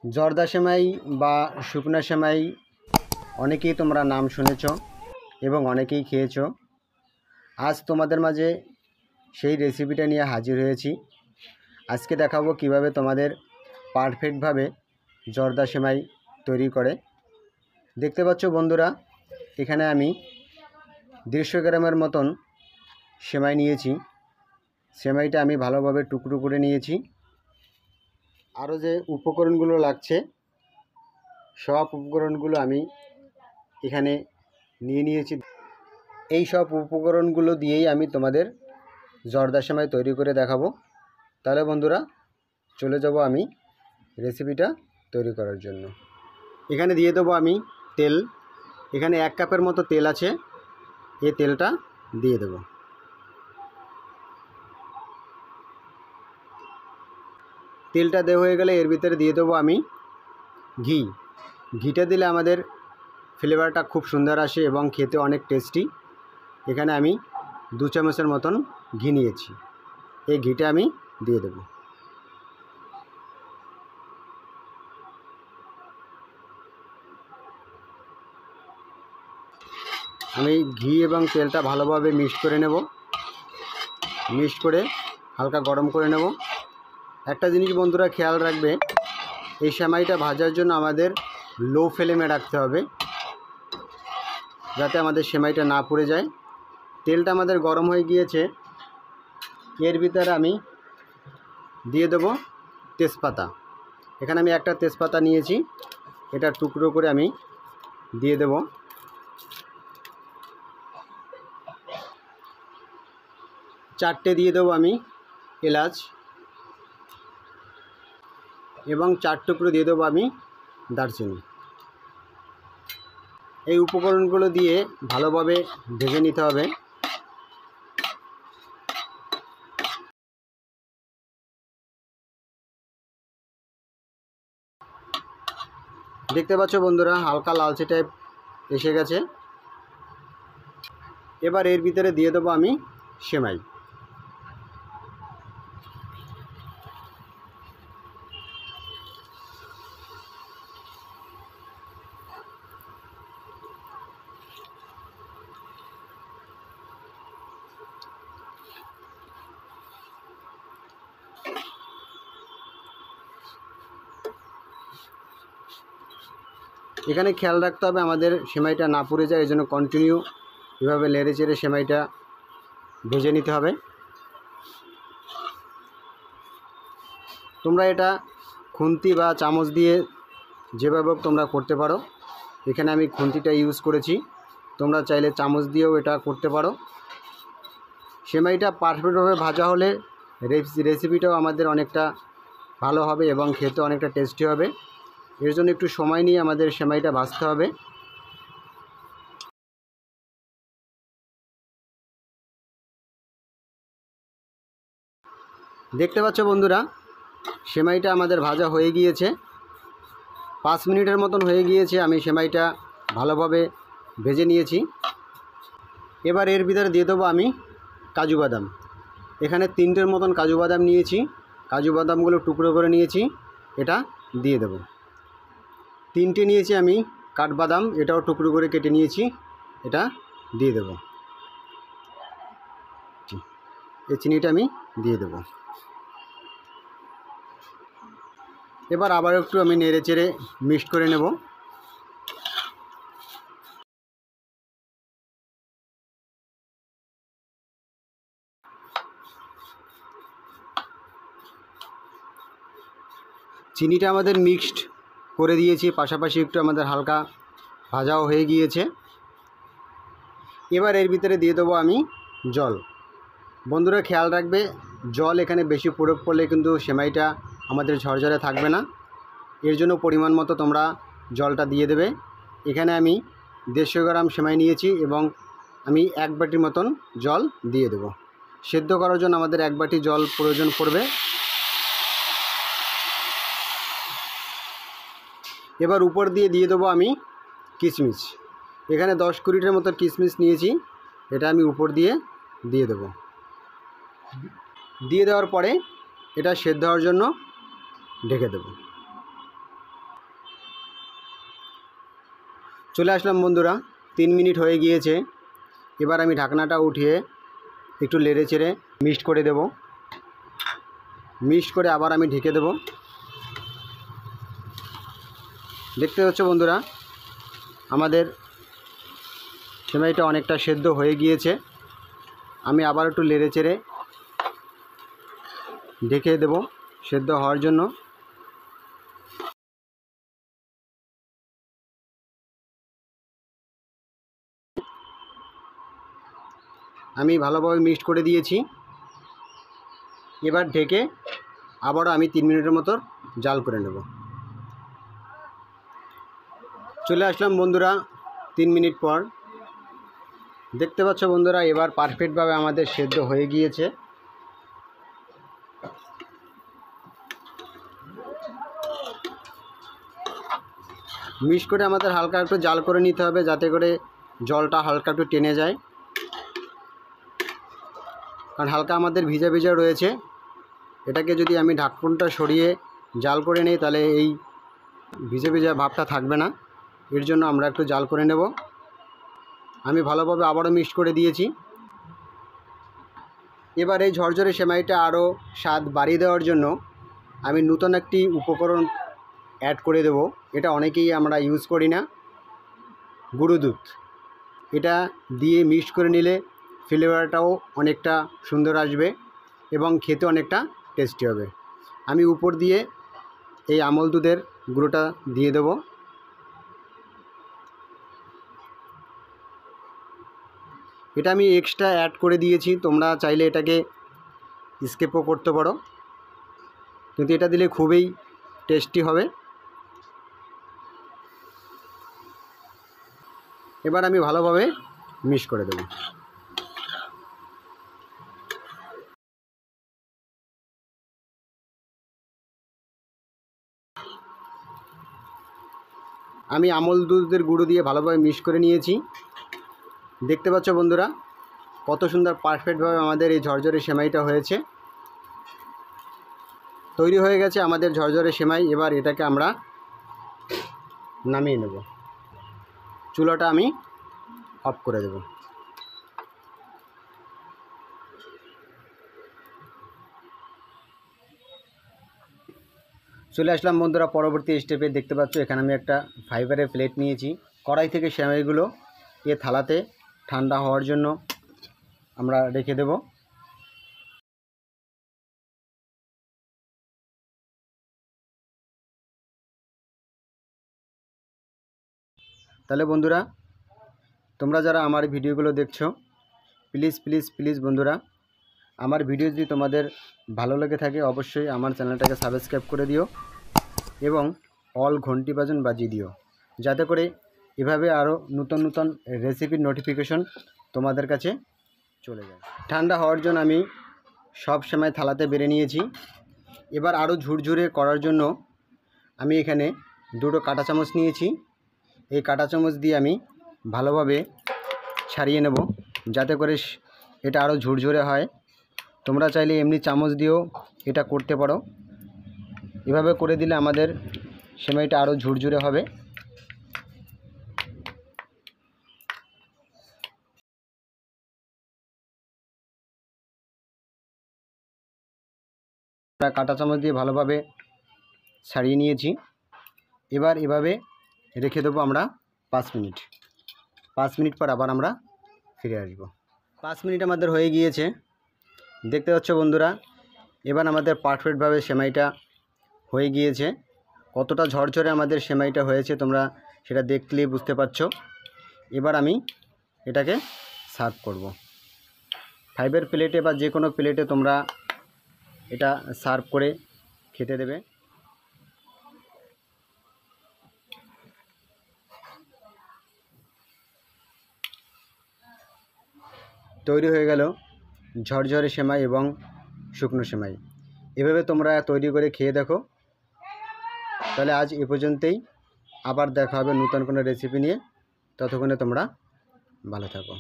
জর্দা সেমাই বা শুকনা সেমাই অনেকেই তোমরা নাম শুনেছ এবং অনেকেই খেয়েছো। আজ তোমাদের মাঝে সেই রেসিপিটা নিয়ে হাজির হয়েছি। আজকে দেখাবো কিভাবে তোমাদের পারফেক্টভাবে জর্দা সেমাই তৈরি করে। দেখতে পাচ্ছ বন্ধুরা, এখানে আমি 150 গ্রামের মতন সেমাই নিয়েছি। সেমাইটা আমি ভালোভাবে টুকরো করে নিয়েছি। আরও যে উপকরণগুলো লাগছে সব উপকরণগুলো আমি এখানে নিয়ে নিয়েছি। এই সব উপকরণগুলো দিয়েই আমি তোমাদের জর্দা সেমাই তৈরি করে দেখাবো। তাহলে বন্ধুরা চলে যাব আমি রেসিপিটা তৈরি করার জন্য। এখানে দিয়ে দেবো আমি তেল। এখানে 1 কাপের মতো তেল আছে, এই তেলটা দিয়ে দেব। তেলটা দেওয়া হয়ে গেলে এর ভিতরে দিয়ে দেবো আমি ঘি। ঘিটা দিলে আমাদের ফ্লেভারটা খুব সুন্দর আসে এবং খেতে অনেক টেস্টি। এখানে আমি 2 চামচের মতন ঘি নিয়েছি, এই ঘিটা আমি দিয়ে দেব। আমি ঘি এবং তেলটা ভালোভাবে মিক্সড করে নেব। মিক্সড করে হালকা গরম করে নেব। একটা জিনিস বন্ধুরা খেয়াল রাখবে, এই সেমাইটা ভাজার জন্য আমাদের লো ফ্লেমে রাখতে হবে যাতে আমাদের সেমাইটা না পুড়ে যায়। তেলটা আমাদের গরম হয়ে গিয়েছে, এর ভিতরে আমি দিয়ে দেব তেজপাতা। এখানে আমি একটা তেজপাতা নিয়েছি, এটা টুকরো করে আমি দিয়ে দেব। চারটে দিয়ে দেবো আমি এলাচ এবং 4 টুকরো দিয়ে দেবো আমি দারচিনি। এই উপকরণগুলো দিয়ে ভালোভাবে ভেজে নিতে হবে। দেখতে পাচ্ছ বন্ধুরা হালকা লালচে টাইপ এসে গেছে। এবার এর ভিতরে দিয়ে দেবো আমি সেমাই। এখানে খেয়াল রাখতে হবে আমাদের সেমাইটা না পুড়ে যায়, এই জন্য কন্টিনিউ এভাবে নেড়ে চেড়ে সেমাইটা ভেজে নিতে হবে। তোমরা এটা খুন্তি বা চামচ দিয়ে যেভাবে তোমরা করতে পারো। এখানে আমি খুন্তিটা ইউজ করেছি, তোমরা চাইলে চামচ দিয়েও এটা করতে পারো। সেমাইটা পারফেক্টভাবে ভাজা হলে রেসিপিটাও আমাদের অনেকটা ভালো হবে এবং খেতে অনেকটা টেস্টি হবে। এর জন্য একটু সময় নিয়ে আমাদের সেমাইটা ভাজতে হবে। দেখতে পাচ্ছ বন্ধুরা সেমাইটা আমাদের ভাজা হয়ে গিয়েছে, 5 মিনিটের মতন হয়ে গিয়েছে। আমি সেমাইটা ভালোভাবে ভেজে নিয়েছি। এবার এর ভিতরে দিয়ে দেবো আমি কাজু বাদাম। এখানে 3টের মতন কাজু বাদাম নিয়েছি, কাজু বাদামগুলো টুকরো করে নিয়েছি, এটা দিয়ে দেব। 3টে নিয়েছি আমি কাঠবাদাম, এটাও টুকরো করে কেটে নিয়েছি, এটা দিয়ে দেব। এই চিনিটা আমি দিয়ে দেব। এবার আবার একটু আমি নেড়ে চেড়ে মিক্সড করে নেব। চিনিটা আমাদের মিক্সড করে দিয়েছি, পাশাপাশি একটু আমাদের হালকা ভাজাও হয়ে গিয়েছে। এবার এর ভিতরে দিয়ে দেবো আমি জল। বন্ধুরা খেয়াল রাখবে, জল এখানে বেশি প্রয়োগ করলে কিন্তু সেমাইটা আমাদের ঝরঝরে থাকবে না। এর জন্য পরিমাণ মতো তোমরা জলটা দিয়ে দেবে। এখানে আমি 150 গ্রাম সেমাই নিয়েছি এবং আমি 1 বাটির মতন জল দিয়ে দেব। সেদ্ধ করার জন্য আমাদের 1 বাটি জল প্রয়োজন পড়বে। এবার উপর দিয়ে দেবো আমি কিশমিশ। এখানে 10-20টার মতো কিশমিশ নিয়েছি, এটা আমি উপর দিয়ে দেব। দিয়ে দেওয়ার পরে এটা সেদ্ধ হওয়ার জন্য ঢেকে দেব। চলে আসলাম বন্ধুরা, 3 মিনিট হয়ে গিয়েছে। এবার আমি ঢাকনাটা উঠিয়ে একটু নেড়ে চেড়ে মিক্সড করে দেব। মিক্সড করে আবার আমি ঢেকে দেব। দেখতে পাচ্ছ বন্ধুরা, আমাদের সেমাইটা অনেকটা সেদ্ধ হয়ে গিয়েছে। আমি আবার একটু নেড়ে চেড়ে ঢেকে দেব সেদ্ধ হওয়ার জন্য। আমি ভালোভাবে মিক্সড করে দিয়েছি। এবার ঢেকে আবারও আমি 3 মিনিটের মতো জাল করে নেব। চলে আসলাম বন্ধুরা 3 মিনিট পর। দেখতে পাচ্ছ বন্ধুরা, এবার পারফেক্টভাবে আমাদের সেদ্ধ হয়ে গিয়েছে। মিক্স করে আমাদের হালকা একটু জাল করে নিতে হবে, যাতে করে জলটা হালকা একটু টেনে যায়, কারণ হালকা আমাদের ভিজা ভিজা রয়েছে। এটাকে যদি আমি ঢাকনটা সরিয়ে জাল করে নিই, তাহলে এই ভিজে ভিজা ভাবটা থাকবে না। এর জন্য আমরা একটু জাল করে নেব। আমি ভালোভাবে আবারও মিক্স করে দিয়েছি। এবার এই ঝরঝরে সেমাইটা আরও স্বাদ বাড়িয়ে দেওয়ার জন্য আমি নতুন একটি উপকরণ অ্যাড করে দেব। এটা অনেকেই আমরা ইউজ করি না, গুঁড়ো দুধ। এটা দিয়ে মিক্স করে নিলে ফ্লেভারটাও অনেকটা সুন্দর আসবে এবং খেতে অনেকটা টেস্টি হবে। আমি উপর দিয়ে এই আমল দুধের গুঁড়োটা দিয়ে দেব। এটা আমি এক্সট্রা অ্যাড করে দিয়েছি, তোমরা চাইলে এটাকে স্কিপও করতে পারো, কিন্তু এটা দিলে খুবই টেস্টি হবে। এবার আমি ভালোভাবে মিক্স করে দেব। আমি আমল দুধের গুঁড়ো দিয়ে ভালোভাবে মিক্স করে নিয়েছি। দেখতে পাচ্ছ বন্ধুরা, কত সুন্দর পারফেক্টভাবে আমাদের এই ঝরঝরে সেমাইটা হয়েছে। তৈরি হয়ে গেছে আমাদের ঝরঝরে সেমাই। এবার এটাকে আমরা নামিয়ে নেব। চুলাটা আমি অফ করে দেব। চলে আসলাম বন্ধুরা পরবর্তী স্টেপে। দেখতে পাচ্ছ এখানে আমি একটা ফাইবারের প্লেট নিয়েছি। কড়াই থেকে সেমাইগুলো এ থালাতে ঠান্ডা হওয়ার জন্য আমরা রেখে দেব। তাহলে বন্ধুরা, তোমরা যারা আমার ভিডিওগুলো দেখছো, প্লিজ প্লিজ প্লিজ বন্ধুরা, আমার ভিডিও যদি তোমাদের ভালো লেগে থাকে অবশ্যই আমার চ্যানেলটাকে সাবস্ক্রাইব করে দিও এবং অল ঘন্টি বাজন বাজিয়ে দিও, যাতে করে এভাবে আরও নতুন নতুন রেসিপির নোটিফিকেশন তোমাদের কাছে চলে যায়। ঠান্ডা হওয়ার জন্য আমি সব সেমাই থালাতে বেড়ে নিয়েছি। এবার আরও ঝুরঝুরে করার জন্য আমি এখানে 2টো কাঁটা চামচ নিয়েছি। এই কাঁটা চামচ দিয়ে আমি ভালোভাবে ছাড়িয়ে নেব, যাতে করে এটা আরও ঝুরঝুরে হয়। তোমরা চাইলে এমনি চামচ দিয়েও এটা করতে পারো। এভাবে করে দিলে আমাদের সেমাইটা আরও ঝুরঝুরে হবে। আমরা কাঁটা চামচ দিয়ে ভালোভাবে ছাড়িয়ে নিয়েছি। এবার এভাবে রেখে দেবো আমরা 5 মিনিট। 5 মিনিট পর আবার আমরা ফিরে আসব। 5 মিনিট আমাদের হয়ে গিয়েছে। দেখতে পাচ্ছ বন্ধুরা, এবার আমাদের পারফেক্টভাবে সেমাইটা হয়ে গিয়েছে। কতটা ঝরঝরে আমাদের সেমাইটা হয়েছে তোমরা সেটা দেখলেই বুঝতে পারছো। এবার আমি এটাকে সার্ভ করব। ফাইবার প্লেটে বা যে কোনো প্লেটে তোমরা এটা সার্ভ করে খেতে দেবে। তৈরি হয়ে গেল ঝরঝরে সেমাই এবং শুকনো সেমাই। এভাবে তোমরা তৈরি করে খেয়ে দেখো। তাহলে আজ এ পর্যন্তই। আবার দেখা হবে নতুন কোনো রেসিপি নিয়ে। ততক্ষণে তোমরা ভালো থাকো।